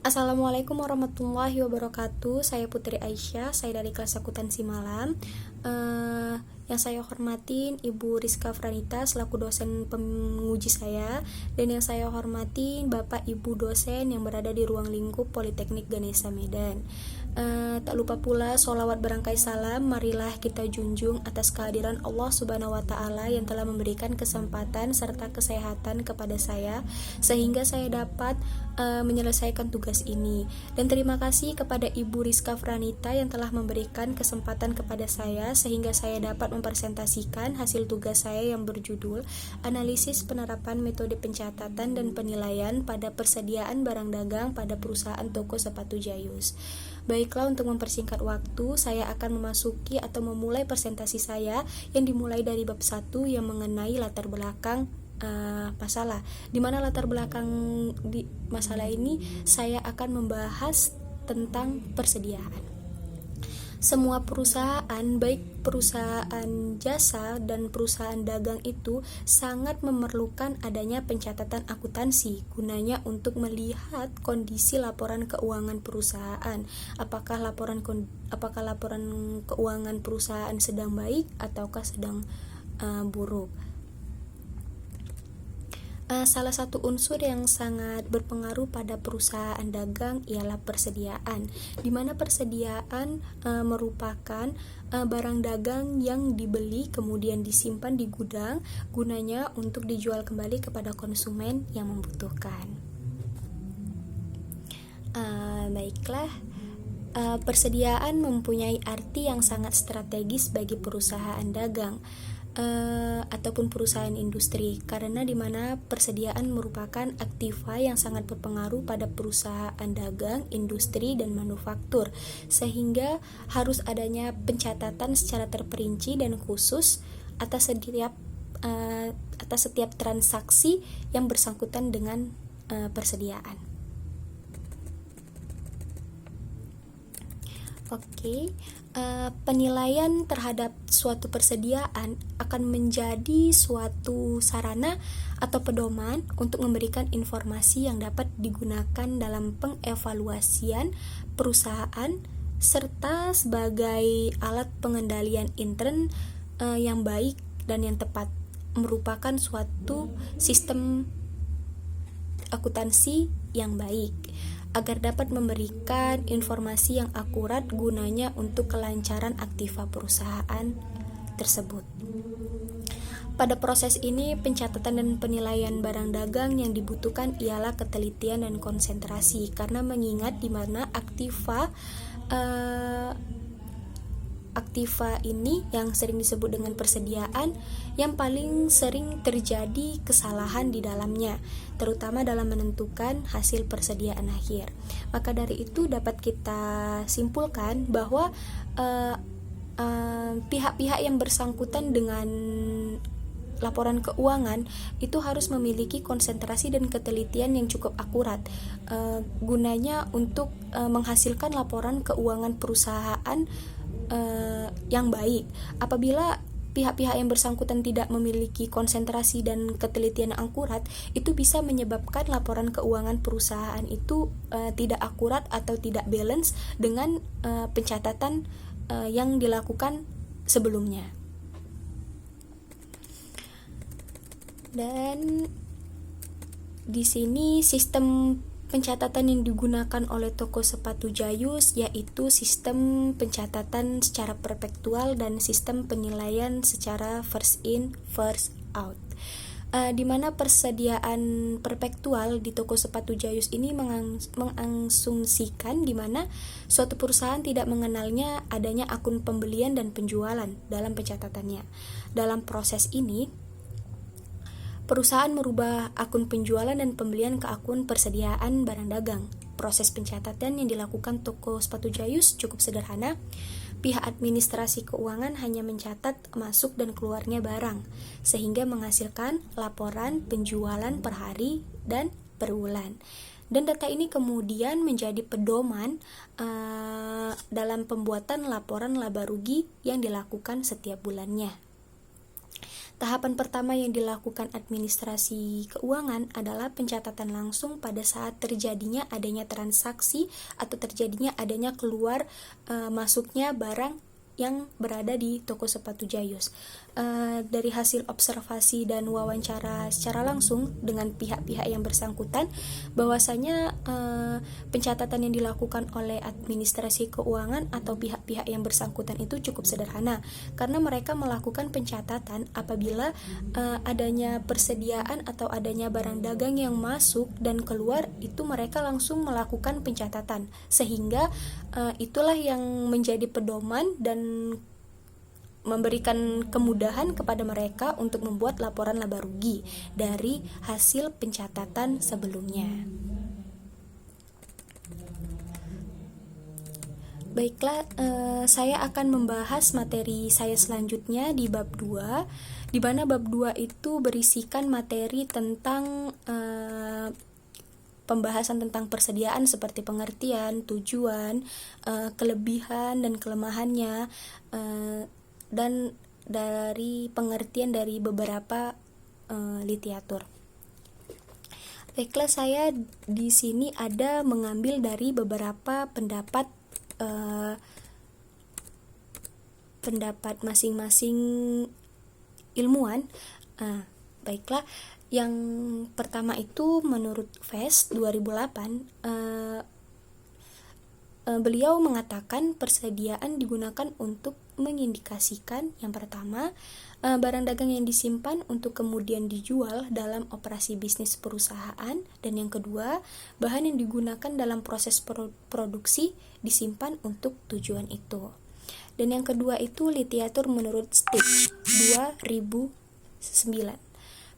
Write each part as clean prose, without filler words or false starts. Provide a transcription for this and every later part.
Assalamualaikum warahmatullahi wabarakatuh. Saya Putri Aisyah, saya dari kelas akuntansi malam. Yang saya hormatin Ibu Rizka Franita selaku dosen penguji saya, dan yang saya hormatin Bapak Ibu dosen yang berada di ruang lingkup Politeknik Ganesha Medan. Tak lupa pula sholawat berangkai salam marilah kita junjung atas kehadiran Allah Subhanahu wa Ta'ala yang telah memberikan kesempatan serta kesehatan kepada saya sehingga saya dapat menyelesaikan tugas ini. Dan terima kasih kepada Ibu Rizka Franita yang telah memberikan kesempatan kepada saya sehingga saya dapat mempresentasikan hasil tugas saya yang berjudul Analisis Penerapan Metode Pencatatan dan Penilaian pada Persediaan Barang Dagang pada Perusahaan Toko Sepatu Jayus. Baiklah, untuk mempersingkat waktu, saya akan memasuki atau memulai presentasi saya yang dimulai dari bab 1 yang mengenai latar belakang masalah. Di mana latar belakang di masalah ini saya akan membahas tentang persediaan. Semua perusahaan, baik perusahaan jasa dan perusahaan dagang itu sangat memerlukan adanya pencatatan akuntansi gunanya untuk melihat kondisi laporan keuangan perusahaan. Apakah laporan keuangan perusahaan sedang baik ataukah sedang buruk. Salah satu unsur yang sangat berpengaruh pada perusahaan dagang ialah persediaan, di mana persediaan merupakan barang dagang yang dibeli kemudian disimpan di gudang gunanya untuk dijual kembali kepada konsumen yang membutuhkan. Baiklah, persediaan mempunyai arti yang sangat strategis bagi perusahaan dagang ataupun perusahaan industri, karena dimana persediaan merupakan aktiva yang sangat berpengaruh pada perusahaan dagang, industri, dan manufaktur, sehingga harus adanya pencatatan secara terperinci dan khusus atas setiap transaksi yang bersangkutan dengan persediaan. Penilaian terhadap suatu persediaan akan menjadi suatu sarana atau pedoman untuk memberikan informasi yang dapat digunakan dalam pengevaluasian perusahaan serta sebagai alat pengendalian intern yang baik dan yang tepat, merupakan suatu sistem akuntansi yang baik agar dapat memberikan informasi yang akurat gunanya untuk kelancaran aktiva perusahaan tersebut. Pada proses ini, pencatatan dan penilaian barang dagang yang dibutuhkan ialah ketelitian dan konsentrasi, karena mengingat di mana aktiva ini yang sering disebut dengan persediaan yang paling sering terjadi kesalahan di dalamnya, terutama dalam menentukan hasil persediaan akhir. Maka dari itu dapat kita simpulkan bahwa pihak-pihak yang bersangkutan dengan laporan keuangan itu harus memiliki konsentrasi dan ketelitian yang cukup akurat gunanya untuk menghasilkan laporan keuangan perusahaan yang baik. Apabila pihak-pihak yang bersangkutan tidak memiliki konsentrasi dan ketelitian yang akurat, itu bisa menyebabkan laporan keuangan perusahaan itu tidak akurat atau tidak balance dengan pencatatan yang dilakukan sebelumnya. Dan di sini sistem pencatatan yang digunakan oleh toko sepatu Jayus yaitu sistem pencatatan secara perpektual dan sistem penilaian secara first in first out. Di mana persediaan perpektual di toko sepatu Jayus ini mengasumsikan di mana suatu perusahaan tidak mengenalnya adanya akun pembelian dan penjualan dalam pencatatannya. Dalam proses ini, perusahaan merubah akun penjualan dan pembelian ke akun persediaan barang dagang. Proses pencatatan yang dilakukan toko sepatu Jayus cukup sederhana. Pihak administrasi keuangan hanya mencatat masuk dan keluarnya barang, sehingga menghasilkan laporan penjualan per hari dan per bulan. Dan data ini kemudian menjadi pedoman dalam pembuatan laporan laba rugi yang dilakukan setiap bulannya. Tahapan pertama yang dilakukan administrasi keuangan adalah pencatatan langsung pada saat terjadinya adanya transaksi atau terjadinya adanya keluar masuknya barang yang berada di toko sepatu Jayus. Dari hasil observasi dan wawancara secara langsung dengan pihak-pihak yang bersangkutan, bahwasanya pencatatan yang dilakukan oleh administrasi keuangan atau pihak-pihak yang bersangkutan itu cukup sederhana, karena mereka melakukan pencatatan apabila adanya persediaan atau adanya barang dagang yang masuk dan keluar, itu mereka langsung melakukan pencatatan, sehingga itulah yang menjadi pedoman dan memberikan kemudahan kepada mereka untuk membuat laporan laba rugi dari hasil pencatatan sebelumnya. Baiklah, saya akan membahas materi saya selanjutnya di bab 2, di mana bab 2 itu berisikan materi tentang pembahasan tentang persediaan seperti pengertian, tujuan, kelebihan dan kelemahannya, dan dari pengertian dari beberapa literatur. Baiklah, saya di sini ada mengambil dari beberapa pendapat masing-masing ilmuwan. Baiklah, yang pertama itu menurut Vest 2008, beliau mengatakan persediaan digunakan untuk mengindikasikan yang pertama, barang dagang yang disimpan untuk kemudian dijual dalam operasi bisnis perusahaan, dan yang kedua, bahan yang digunakan dalam proses produksi disimpan untuk tujuan itu. Dan yang kedua itu literatur menurut Stitch 2009.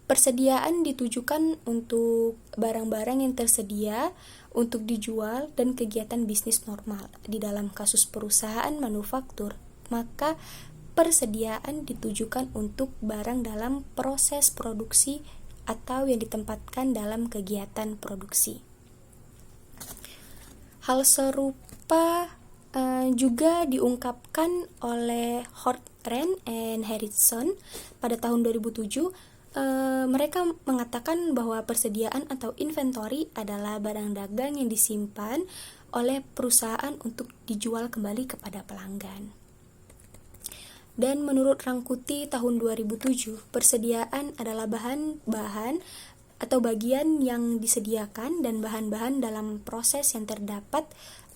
Persediaan ditujukan untuk barang-barang yang tersedia untuk dijual dan kegiatan bisnis normal. Di dalam kasus perusahaan manufaktur, maka persediaan ditujukan untuk barang dalam proses produksi atau yang ditempatkan dalam kegiatan produksi. Hal serupa juga diungkapkan oleh Hortren and Harrison pada tahun 2007. Mereka mengatakan bahwa persediaan atau inventory adalah barang dagang yang disimpan oleh perusahaan untuk dijual kembali kepada pelanggan. Dan menurut Rangkuti tahun 2007, persediaan adalah bahan-bahan atau bagian yang disediakan dan bahan-bahan dalam proses yang terdapat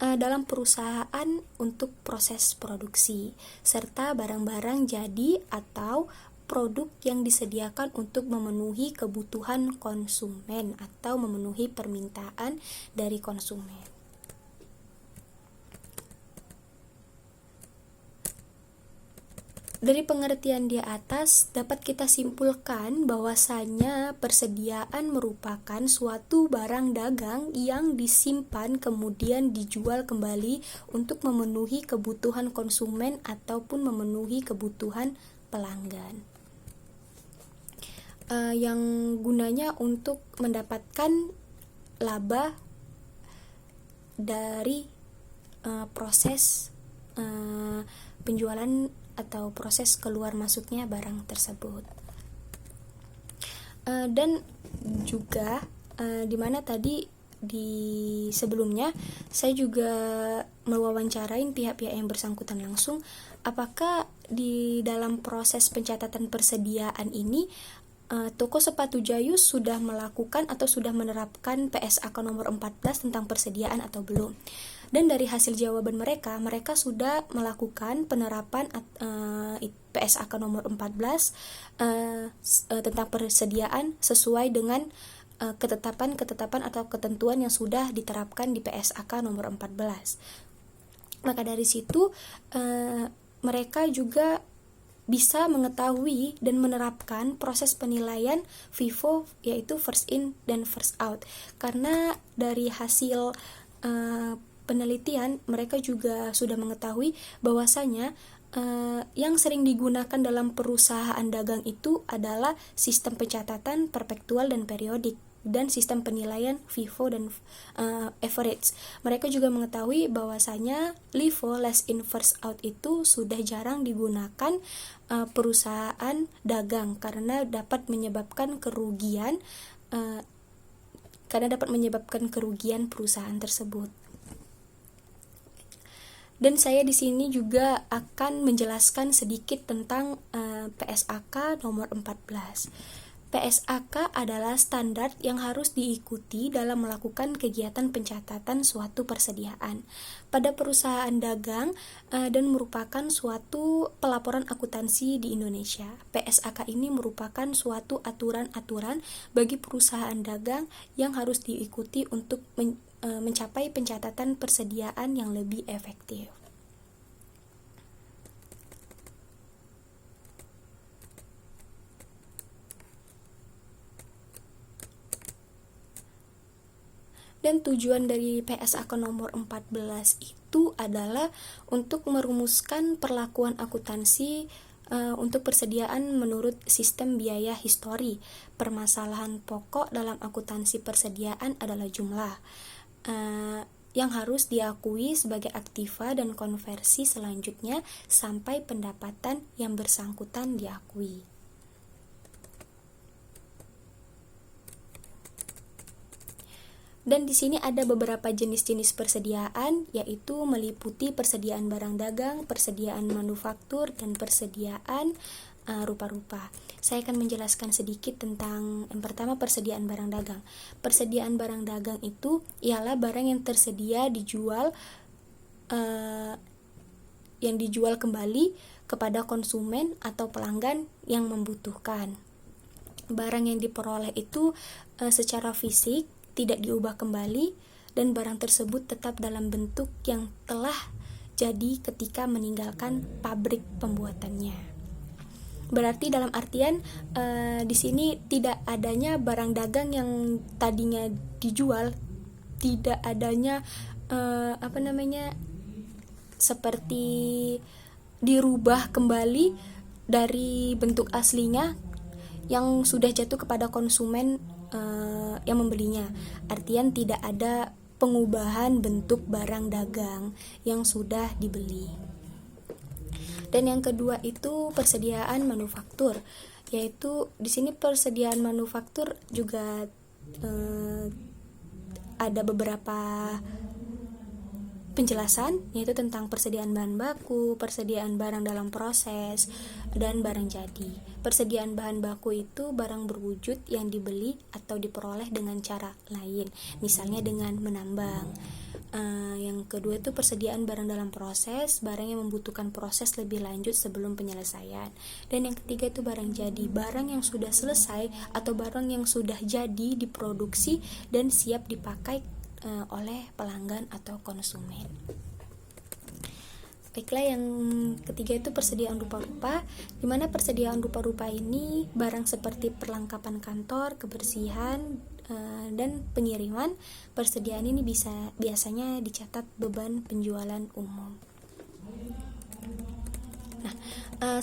dalam perusahaan untuk proses produksi, serta barang-barang jadi atau produk yang disediakan untuk memenuhi kebutuhan konsumen atau memenuhi permintaan dari konsumen. Dari pengertian di atas dapat kita simpulkan bahwasanya persediaan merupakan suatu barang dagang yang disimpan kemudian dijual kembali untuk memenuhi kebutuhan konsumen ataupun memenuhi kebutuhan pelanggan. Yang gunanya untuk mendapatkan laba dari proses penjualan atau proses keluar masuknya barang tersebut. Dan juga dimana tadi di sebelumnya saya juga mewawancarain pihak-pihak yang bersangkutan langsung, apakah di dalam proses pencatatan persediaan ini toko sepatu Jayus sudah melakukan atau sudah menerapkan PSAK nomor 14 tentang persediaan atau belum. Dan dari hasil jawaban mereka sudah melakukan penerapan PSAK nomor 14 tentang persediaan sesuai dengan ketetapan atau ketentuan yang sudah diterapkan di PSAK nomor 14. Maka dari situ mereka juga bisa mengetahui dan menerapkan proses penilaian FIFO, yaitu first in dan first out. Karena dari hasil penelitian mereka juga sudah mengetahui bahwasanya yang sering digunakan dalam perusahaan dagang itu adalah sistem pencatatan perpetual dan periodik. dan sistem penilaian FIFO dan average. Mereka juga mengetahui bahwasanya LIFO, last in first out, itu sudah jarang digunakan perusahaan dagang karena dapat menyebabkan kerugian perusahaan tersebut. Dan saya di sini juga akan menjelaskan sedikit tentang PSAK nomor 14. PSAK adalah standar yang harus diikuti dalam melakukan kegiatan pencatatan suatu persediaan pada perusahaan dagang dan merupakan suatu pelaporan akuntansi di Indonesia. PSAK ini merupakan suatu aturan-aturan bagi perusahaan dagang yang harus diikuti untuk mencapai pencatatan persediaan yang lebih efektif. Dan tujuan dari PSAK nomor 14 itu adalah untuk merumuskan perlakuan akuntansi untuk persediaan menurut sistem biaya histori. Permasalahan pokok dalam akuntansi persediaan adalah jumlah yang harus diakui sebagai aktiva dan konversi selanjutnya sampai pendapatan yang bersangkutan diakui. Dan di sini ada beberapa jenis-jenis persediaan, yaitu meliputi persediaan barang dagang, persediaan manufaktur, dan persediaan rupa-rupa. Saya akan menjelaskan sedikit tentang yang pertama, persediaan barang dagang. Persediaan barang dagang itu ialah barang yang tersedia dijual kembali kepada konsumen atau pelanggan yang membutuhkan. Barang yang diperoleh itu secara fisik tidak diubah kembali, dan barang tersebut tetap dalam bentuk yang telah jadi ketika meninggalkan pabrik pembuatannya. Berarti dalam artian di sini tidak adanya barang dagang yang tadinya dijual, tidak adanya seperti dirubah kembali dari bentuk aslinya yang sudah jatuh kepada konsumen yang membelinya. Artian tidak ada pengubahan bentuk barang dagang yang sudah dibeli. Dan yang kedua itu persediaan manufaktur, yaitu di sini persediaan manufaktur juga ada beberapa penjelasan, yaitu tentang persediaan bahan baku, persediaan barang dalam proses, dan barang jadi. Persediaan bahan baku itu barang berwujud yang dibeli atau diperoleh dengan cara lain, misalnya dengan menambang. Yang kedua itu persediaan barang dalam proses, barang yang membutuhkan proses lebih lanjut sebelum penyelesaian. Dan yang ketiga itu barang jadi, barang yang sudah selesai atau barang yang sudah jadi diproduksi dan siap dipakai oleh pelanggan atau konsumen. Baiklah, yang ketiga itu persediaan rupa-rupa, di mana persediaan rupa-rupa ini barang seperti perlengkapan kantor, kebersihan, dan pengiriman. Persediaan ini biasanya dicatat beban penjualan umum. Nah,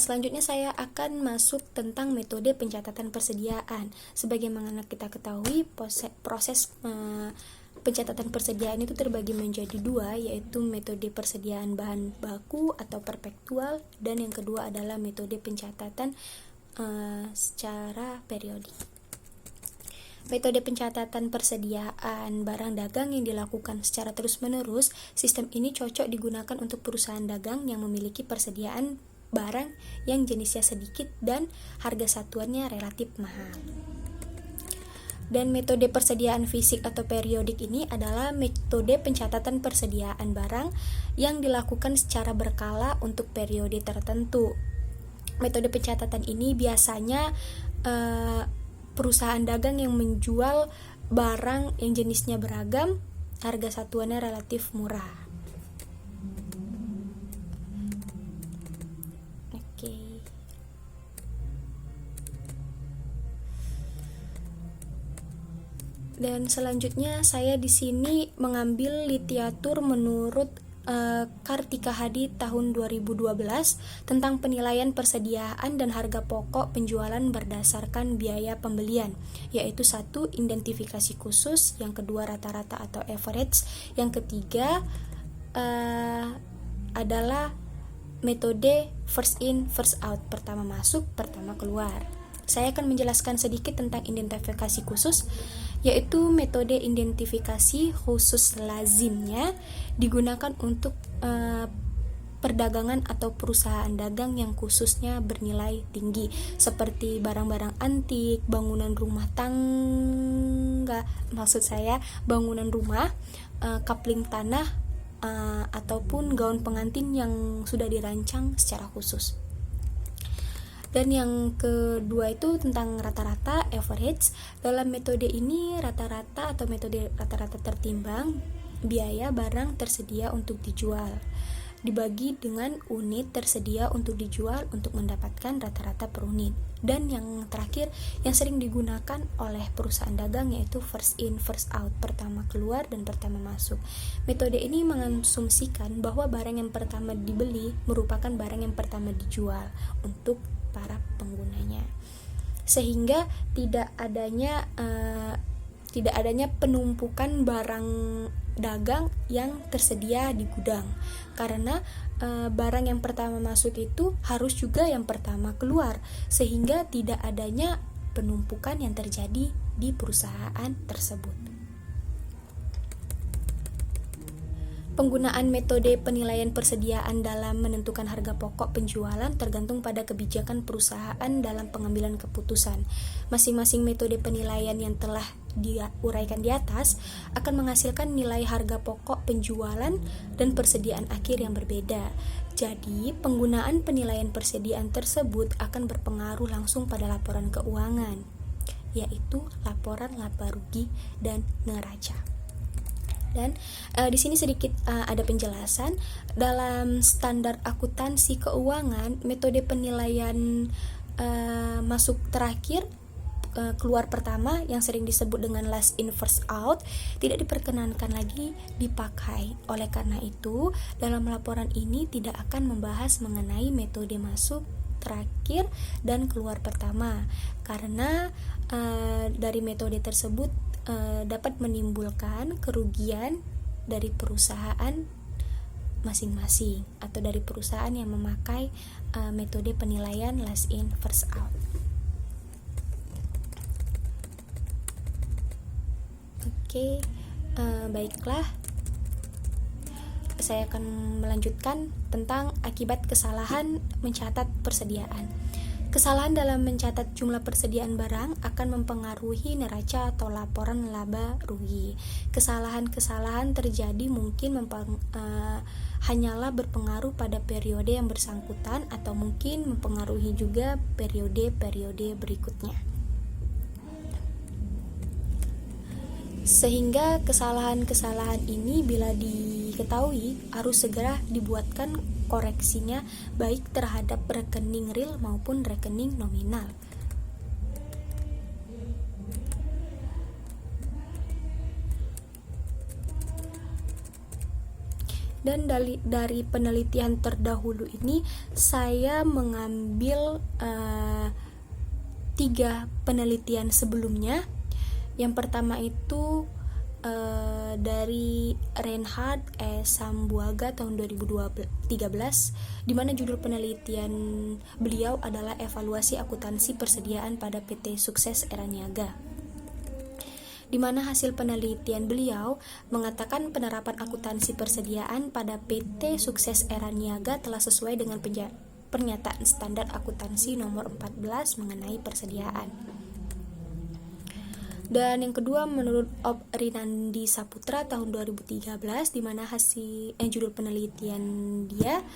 selanjutnya saya akan masuk tentang metode pencatatan persediaan. Sebagaimana kita ketahui, proses pencatatan persediaan itu terbagi menjadi dua, yaitu metode persediaan bahan baku atau perpektual, dan yang kedua adalah metode pencatatan secara periodik. Metode pencatatan persediaan barang dagang yang dilakukan secara terus-menerus, sistem ini cocok digunakan untuk perusahaan dagang yang memiliki persediaan barang yang jenisnya sedikit dan harga satuannya relatif mahal. Dan metode persediaan fisik atau periodik ini adalah metode pencatatan persediaan barang yang dilakukan secara berkala untuk periode tertentu. Metode pencatatan ini biasanya perusahaan dagang yang menjual barang yang jenisnya beragam, harga satuannya relatif murah. Dan selanjutnya saya di sini mengambil literatur menurut Kartika Hadi tahun 2012 tentang penilaian persediaan dan harga pokok penjualan berdasarkan biaya pembelian, yaitu 1. Identifikasi khusus, yang kedua rata-rata atau average, yang ketiga adalah metode first in first out, pertama masuk pertama keluar. Saya akan menjelaskan sedikit tentang identifikasi khusus, yaitu metode identifikasi khusus lazimnya digunakan untuk perdagangan atau perusahaan dagang yang khususnya bernilai tinggi, seperti barang-barang antik, bangunan rumah tangga, bangunan rumah, kapling tanah, ataupun gaun pengantin yang sudah dirancang secara khusus. Dan yang kedua itu tentang rata-rata, average. Dalam metode ini rata-rata atau metode rata-rata tertimbang biaya barang tersedia untuk dijual dibagi dengan unit tersedia untuk dijual untuk mendapatkan rata-rata per unit. Dan yang terakhir yang sering digunakan oleh perusahaan dagang yaitu first in first out, pertama keluar dan pertama masuk. Metode ini mengasumsikan bahwa barang yang pertama dibeli merupakan barang yang pertama dijual untuk para penggunanya, sehingga tidak adanya penumpukan barang dagang yang tersedia di gudang, karena barang yang pertama masuk itu harus juga yang pertama keluar, sehingga tidak adanya penumpukan yang terjadi di perusahaan tersebut. Penggunaan metode penilaian persediaan dalam menentukan harga pokok penjualan tergantung pada kebijakan perusahaan dalam pengambilan keputusan. Masing-masing metode penilaian yang telah diuraikan di atas akan menghasilkan nilai harga pokok penjualan dan persediaan akhir yang berbeda. Jadi, penggunaan penilaian persediaan tersebut akan berpengaruh langsung pada laporan keuangan, yaitu laporan laba rugi dan neraca. Dan di sini sedikit ada penjelasan dalam standar akuntansi keuangan, metode penilaian masuk terakhir keluar pertama yang sering disebut dengan last in first out tidak diperkenankan lagi dipakai. Oleh karena itu, dalam laporan ini tidak akan membahas mengenai metode masuk terakhir dan keluar pertama, karena dari metode tersebut dapat menimbulkan kerugian dari perusahaan masing-masing atau dari perusahaan yang memakai metode penilaian last in first out. Oke, baiklah, saya akan melanjutkan tentang akibat kesalahan mencatat persediaan. Kesalahan dalam mencatat jumlah persediaan barang akan mempengaruhi neraca atau laporan laba rugi. Kesalahan-kesalahan terjadi mungkin hanyalah berpengaruh pada periode yang bersangkutan atau mungkin mempengaruhi juga periode-periode berikutnya. Sehingga kesalahan-kesalahan ini bila diketahui harus segera dibuatkan koreksinya, baik terhadap rekening real maupun rekening nominal. Dan dari penelitian terdahulu ini saya mengambil 3 penelitian sebelumnya. Yang pertama itu dari Reinhard Sambuaga tahun 2013, di mana judul penelitian beliau adalah evaluasi akuntansi persediaan pada PT Sukses Era Niaga, di mana hasil penelitian beliau mengatakan penerapan akuntansi persediaan pada PT Sukses Era Niaga telah sesuai dengan pernyataan standar akuntansi nomor 14 mengenai persediaan. Dan yang kedua menurut Ob Rinandi Saputra tahun 2013, di mana judul penelitian dia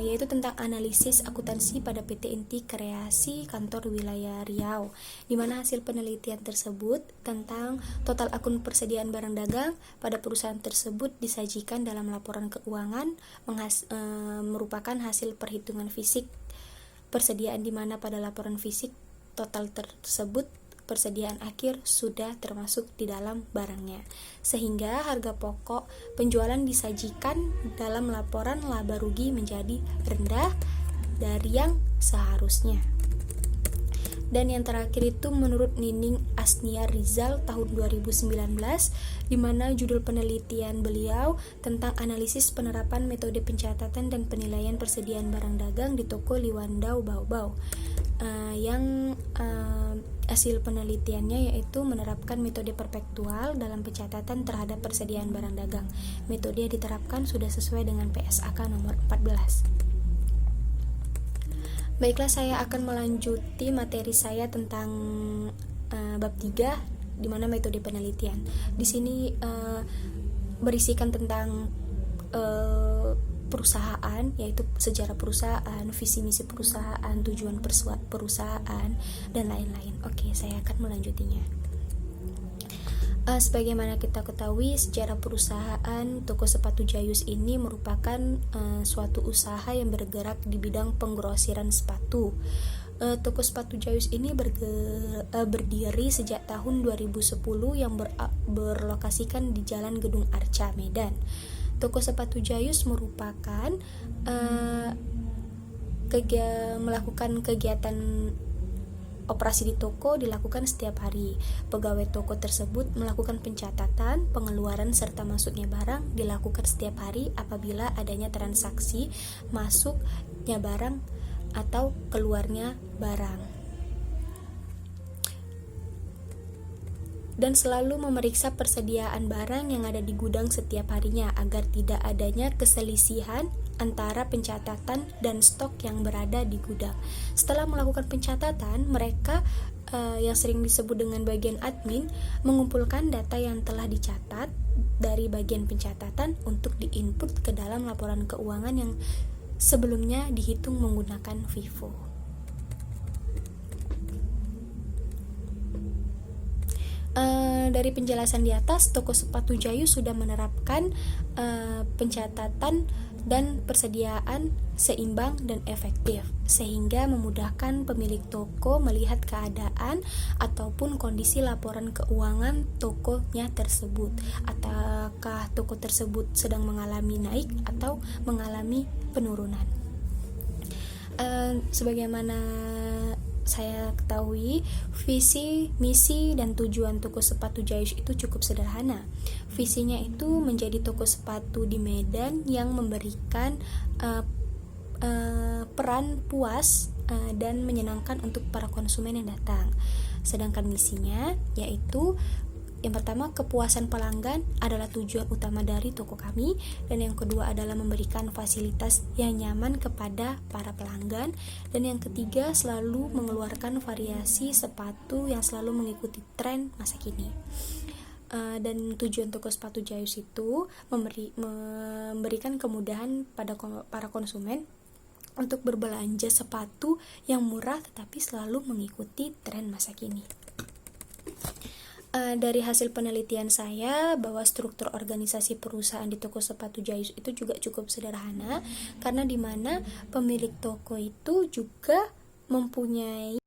yaitu tentang analisis akuntansi pada PT Inti Kreasi Kantor Wilayah Riau, di mana hasil penelitian tersebut tentang total akun persediaan barang dagang pada perusahaan tersebut disajikan dalam laporan keuangan merupakan hasil perhitungan fisik persediaan, di mana pada laporan fisik total tersebut persediaan akhir sudah termasuk di dalam barangnya, sehingga harga pokok penjualan disajikan dalam laporan laba rugi menjadi rendah dari yang seharusnya. Dan yang terakhir itu menurut Nining Asnia Rizal tahun 2019, di mana judul penelitian beliau tentang analisis penerapan metode pencatatan dan penilaian persediaan barang dagang di toko Liwandau Baobau. Hasil penelitiannya yaitu menerapkan metode perpektual dalam pencatatan terhadap persediaan barang dagang. Metode yang diterapkan sudah sesuai dengan PSAK nomor 14. Baiklah, saya akan melanjuti materi saya tentang bab 3, di mana metode penelitian. Di sini berisikan tentang perusahaan, yaitu sejarah perusahaan, visi misi perusahaan, tujuan perusahaan, dan lain-lain. Oke, saya akan melanjutinya. Sebagaimana kita ketahui, sejarah perusahaan toko sepatu Jayus ini merupakan suatu usaha yang bergerak di bidang penggrosiran sepatu. Toko sepatu Jayus ini berdiri sejak tahun 2010 yang berlokasikan di Jalan Gedung Arca, Medan. Toko sepatu Jayus merupakan melakukan kegiatan operasi di toko dilakukan setiap hari. Pegawai toko tersebut melakukan pencatatan, pengeluaran serta masuknya barang dilakukan setiap hari apabila adanya transaksi masuknya barang atau keluarnya barang. Dan selalu memeriksa persediaan barang yang ada di gudang setiap harinya agar tidak adanya keselisihan antara pencatatan dan stok yang berada di gudang. Setelah melakukan pencatatan, mereka yang sering disebut dengan bagian admin mengumpulkan data yang telah dicatat dari bagian pencatatan untuk diinput ke dalam laporan keuangan yang sebelumnya dihitung menggunakan FIFO. Dari penjelasan di atas, toko sepatu Jayus sudah menerapkan pencatatan dan persediaan seimbang dan efektif, sehingga memudahkan pemilik toko melihat keadaan ataupun kondisi laporan keuangan tokonya tersebut, apakah toko tersebut sedang mengalami naik atau mengalami penurunan. Sebagaimana saya ketahui, visi, misi, dan tujuan toko sepatu Jayus itu cukup sederhana. Visinya itu menjadi toko sepatu di Medan yang memberikan peran puas dan menyenangkan untuk para konsumen yang datang. Sedangkan misinya yaitu yang pertama, kepuasan pelanggan adalah tujuan utama dari toko kami, dan yang kedua adalah memberikan fasilitas yang nyaman kepada para pelanggan, dan yang ketiga selalu mengeluarkan variasi sepatu yang selalu mengikuti tren masa kini. Dan tujuan toko sepatu Jayus itu memberikan kemudahan pada para konsumen untuk berbelanja sepatu yang murah tetapi selalu mengikuti tren masa kini. Dari hasil penelitian saya bahwa struktur organisasi perusahaan di toko sepatu Jayus itu juga cukup sederhana, karena di mana pemilik toko itu juga mempunyai